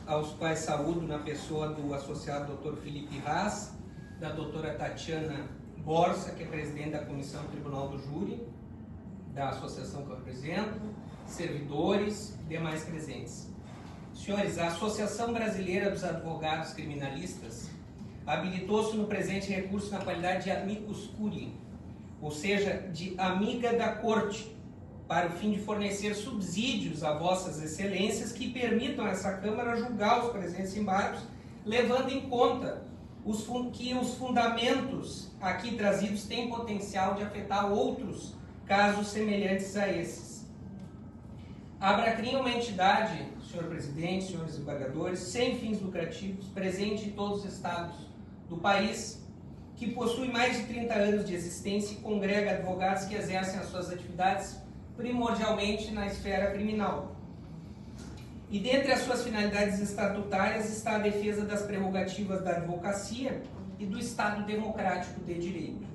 aos quais saúdo na pessoa do associado Dr. Felipe Haas, da doutora Tatiana Borsa, que é presidente da Comissão Tribunal do Júri, da associação que eu represento, servidores e demais presentes. Senhores, a Associação Brasileira dos Advogados Criminalistas habilitou-se no presente recurso na qualidade de amicus curiae, ou seja, de amiga da corte, para o fim de fornecer subsídios a vossas excelências que permitam a essa Câmara julgar os presentes embargos, levando em conta que os fundamentos aqui trazidos têm potencial de afetar outros casos semelhantes a esses. A Abracrim é uma entidade, senhor presidente, senhores embargadores, sem fins lucrativos, presente em todos os estados do país, que possui mais de 30 anos de existência e congrega advogados que exercem as suas atividades primordialmente na esfera criminal. E dentre as suas finalidades estatutárias está a defesa das prerrogativas da advocacia e do Estado democrático de direito.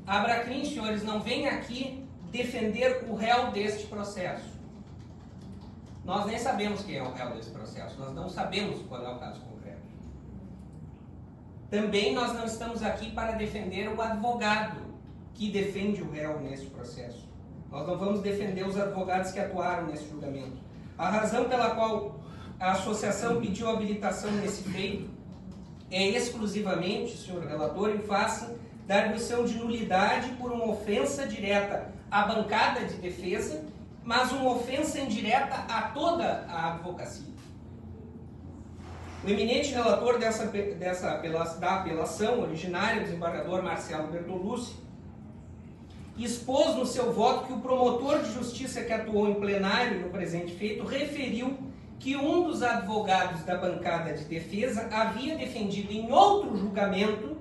A Abracrim, senhores, não vem aqui defender o réu deste processo. Nós nem sabemos quem é o réu desse processo, nós não sabemos qual é o caso concreto. Também nós não estamos aqui para defender o advogado que defende o réu nesse processo. Nós não vamos defender os advogados que atuaram nesse julgamento. A razão pela qual a associação pediu habilitação nesse feito é exclusivamente, senhor relator, em face da arguição de nulidade por uma ofensa direta à bancada de defesa, mas uma ofensa indireta a toda a advocacia. O eminente relator da apelação originária, o desembargador Marcelo Bertolucci, expôs no seu voto que o promotor de justiça que atuou em plenário no presente feito referiu que um dos advogados da bancada de defesa havia defendido em outro julgamento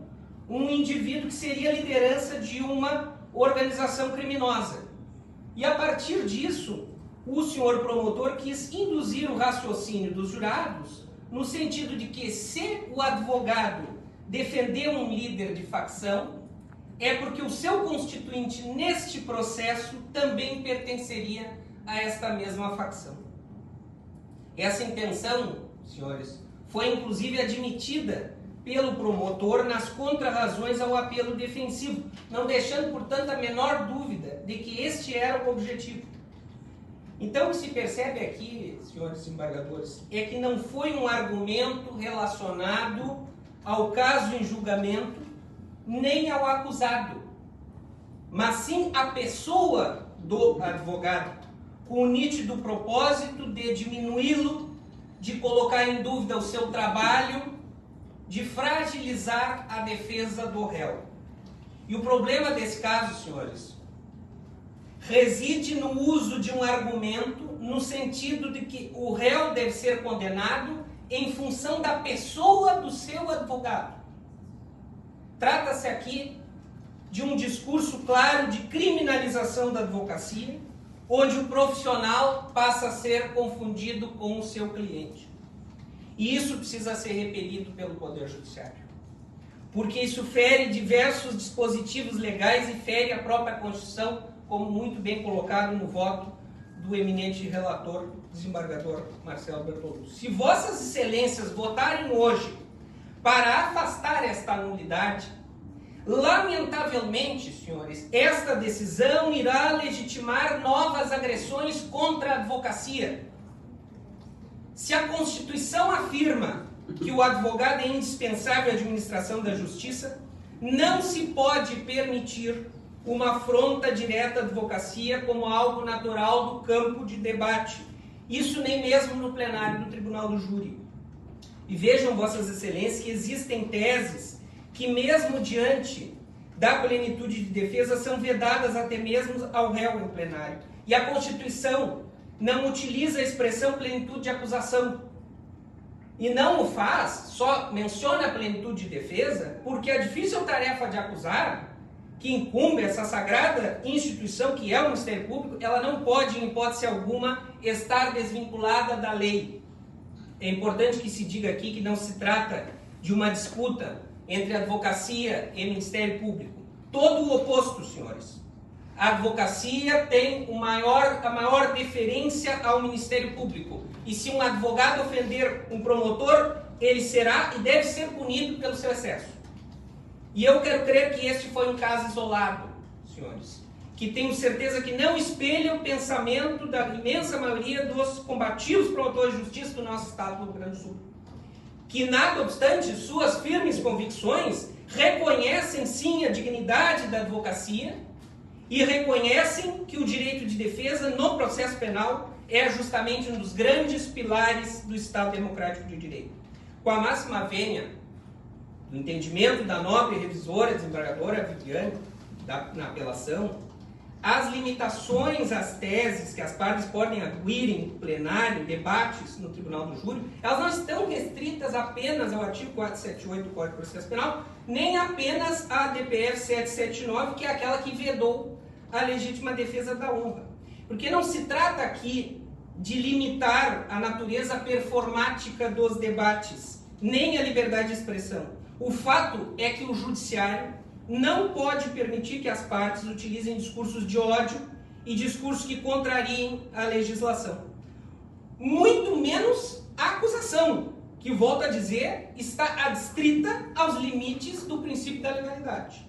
um indivíduo que seria a liderança de uma organização criminosa. E a partir disso, o senhor promotor quis induzir o raciocínio dos jurados no sentido de que se o advogado defender um líder de facção, é porque o seu constituinte neste processo também pertenceria a esta mesma facção. Essa intenção, senhores, foi inclusive admitida pelo promotor nas contrarrazões ao apelo defensivo, não deixando, portanto, a menor dúvida de que este era o objetivo. Então, o que se percebe aqui, senhores embargadores, é que não foi um argumento relacionado ao caso em julgamento, nem ao acusado, mas sim à pessoa do advogado, com o nítido propósito de diminuí-lo, de colocar em dúvida o seu trabalho, de fragilizar a defesa do réu. E o problema desse caso, senhores, reside no uso de um argumento no sentido de que o réu deve ser condenado em função da pessoa do seu advogado. Trata-se aqui de um discurso claro de criminalização da advocacia, onde o profissional passa a ser confundido com o seu cliente. E isso precisa ser repelido pelo Poder Judiciário, porque isso fere diversos dispositivos legais e fere a própria Constituição, como muito bem colocado no voto do eminente relator, desembargador Marcelo Bertolucci. Se vossas excelências votarem hoje para afastar esta nulidade, lamentavelmente, senhores, esta decisão irá legitimar novas agressões contra a advocacia. Se a Constituição afirma que o advogado é indispensável à administração da justiça, não se pode permitir uma afronta direta à advocacia como algo natural do campo de debate. Isso nem mesmo no plenário do Tribunal do Júri. E vejam, vossas excelências, que existem teses que mesmo diante da plenitude de defesa são vedadas até mesmo ao réu em plenário. E a Constituição não utiliza a expressão plenitude de acusação. E não o faz, só menciona a plenitude de defesa, porque a difícil tarefa de acusar, que incumbe essa sagrada instituição que é o Ministério Público, ela não pode, em hipótese alguma, estar desvinculada da lei. É importante que se diga aqui que não se trata de uma disputa entre advocacia e Ministério Público. Todo o oposto, senhores. A advocacia tem a maior deferência ao Ministério Público, E se um advogado ofender um promotor, ele será e deve ser punido pelo seu excesso. E eu quero crer que este foi um caso isolado, senhores, que tenho certeza que não espelha o pensamento da imensa maioria dos combativos promotores de justiça do nosso estado do Rio Grande do Sul, que, nada obstante suas firmes convicções, reconhecem sim a dignidade da advocacia e reconhecem que o direito de defesa no processo penal é justamente um dos grandes pilares do Estado Democrático de Direito. Com a máxima vênia do entendimento da nobre revisora, desembargadora Viviane, na apelação, as limitações às teses que as partes podem arguir em plenário, em debates no Tribunal do Júri, elas não estão restritas apenas ao artigo 478 do Código de Processo Penal, nem apenas à DPF 779, que é aquela que vedou a legítima defesa da honra. Porque não se trata aqui de limitar a natureza performática dos debates, nem a liberdade de expressão. O fato é que o judiciário não pode permitir que as partes utilizem discursos de ódio e discursos que contrariem a legislação. Muito menos a acusação, que, volto a dizer, está adstrita aos limites do princípio da legalidade.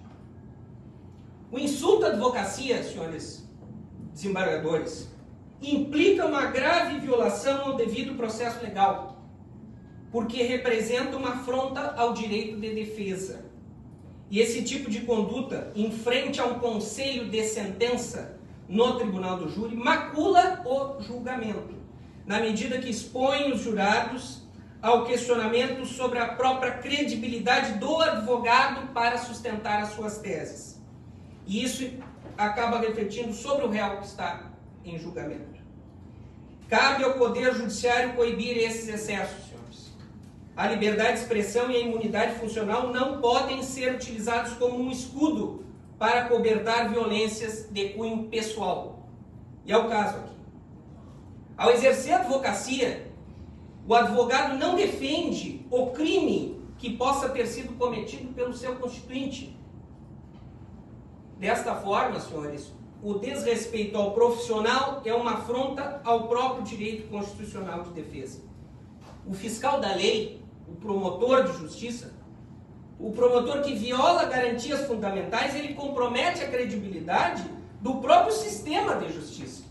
O insulto à advocacia, senhores desembargadores, implica uma grave violação ao devido processo legal, porque representa uma afronta ao direito de defesa. E esse tipo de conduta, em frente a um conselho de sentença no Tribunal do Júri, macula o julgamento, na medida que expõe os jurados ao questionamento sobre a própria credibilidade do advogado para sustentar as suas teses. E isso acaba refletindo sobre o réu que está em julgamento. Cabe ao Poder Judiciário coibir esses excessos, senhores. A liberdade de expressão e a imunidade funcional não podem ser utilizados como um escudo para cobertar violências de cunho pessoal. E é o caso aqui. Ao exercer a advocacia, o advogado não defende o crime que possa ter sido cometido pelo seu constituinte. Desta forma, senhores, o desrespeito ao profissional é uma afronta ao próprio direito constitucional de defesa. O fiscal da lei, o promotor de justiça, o promotor que viola garantias fundamentais, ele compromete a credibilidade do próprio sistema de justiça.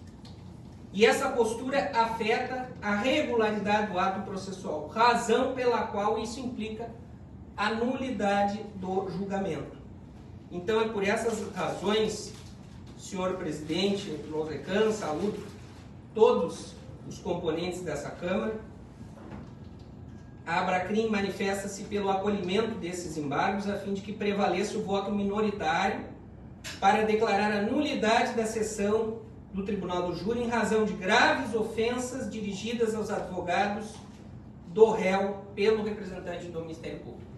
E essa postura afeta a regularidade do ato processual, razão pela qual isso implica a nulidade do julgamento. Então é por essas razões, senhor presidente, Lorecan, saúdo todos os componentes dessa Câmara, a Abracrim manifesta-se pelo acolhimento desses embargos a fim de que prevaleça o voto minoritário para declarar a nulidade da sessão do Tribunal do Júri em razão de graves ofensas dirigidas aos advogados do réu pelo representante do Ministério Público.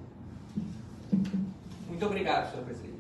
Muito obrigado, senhor presidente.